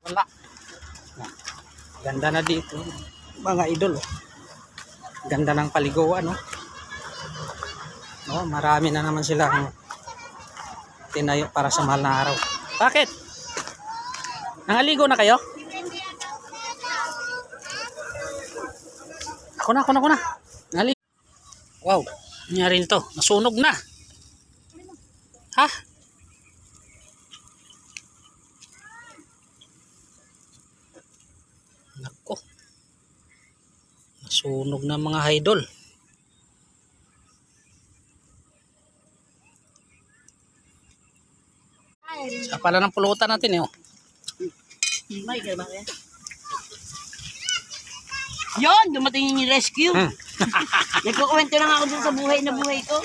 Wala. Ganda na dito. Mga idol. Ganda ng paliguan, no? No, marami na naman silang tinayo para sa mahal na araw. Bakit? Nangaligo na kayo? Ako na. Nangaligo. Wow. Nangyari nito. Nasunog na. Ha? Nako. Nasunog na mga idol. Sa pala ng pulutan natin eh. Oh. May kaya ba yan? Yon, dumating yung rescue. Nagkukwento na nga ako dun sa buhay na buhay ko.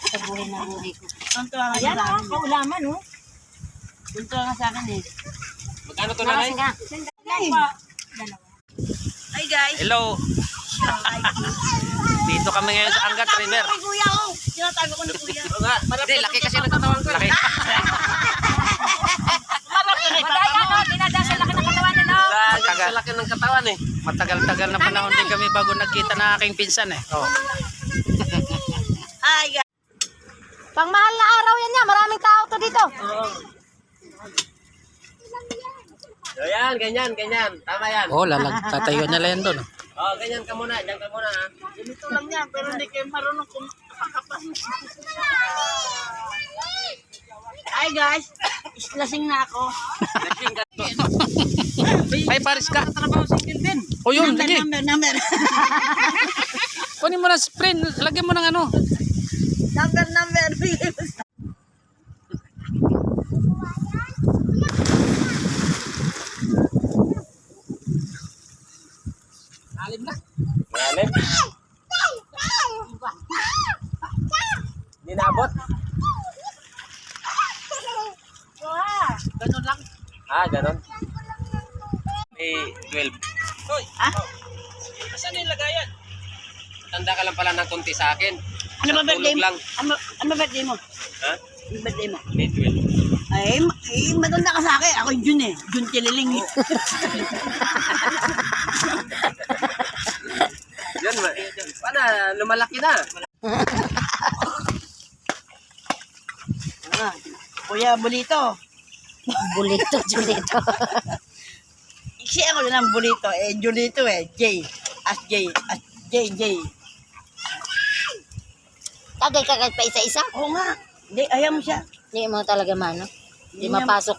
Sa buhay na buhay ko. Tunto nga sa akin. Kaulaman, oh. Tunto nga sa akin eh. Magkano to nanay? Hi guys. Hello. Dito kami ngayon sa Angat River. Ay kuya, oh. Tinatago ko na kuya. Hindi, laki kasi ng katawan ko. Laki. Madaya, no? Dinadasal laki ng katawan, no? Matagal. Laki ng katawan eh. Matagal-tagal na panahon din kami bago nagkita ng aking pinsan eh. Oh. Hi guys. Pangmahal na araw yan niya. Maraming tao to dito. So yan, ganyan. Tama yan. Oh, tatayo nila yan doon. Oh, ganyan ka muna. Diyan ka muna ha. Ganito lang yan, pero hindi kayo marunong kumakapas. Hi guys. Islasing na ako. Ay, paris ka. Trabaho single din. O yun, lagi. Number. Kunin mo na sprint. Lagyan mo ng ano. Number. Alim na. Ngalim. Hindi naabot. Ganun lang. Ah, ganon. May 12. Hoy. Ah? Saan yung lagayan? Tanda ka lang pala ng konti sa akin. Ano ba birthday Tulog mo? lang. Ano birthday mo? Ha? Ano birthday mo? May 12. Ay, matanda ka sa akin. Ako yung Jun eh. Jun Tililing eh. Yan ba? Paano? Lumalaki na. Ah, Kuya Bulito. Bulito, Julito. Iksi ako lang Bulito. Julito eh. J. J. Kagay pa isa-isa. Oo nga. Hindi, ayaw mo siya. Hindi mo talaga mano. Hindi mapasok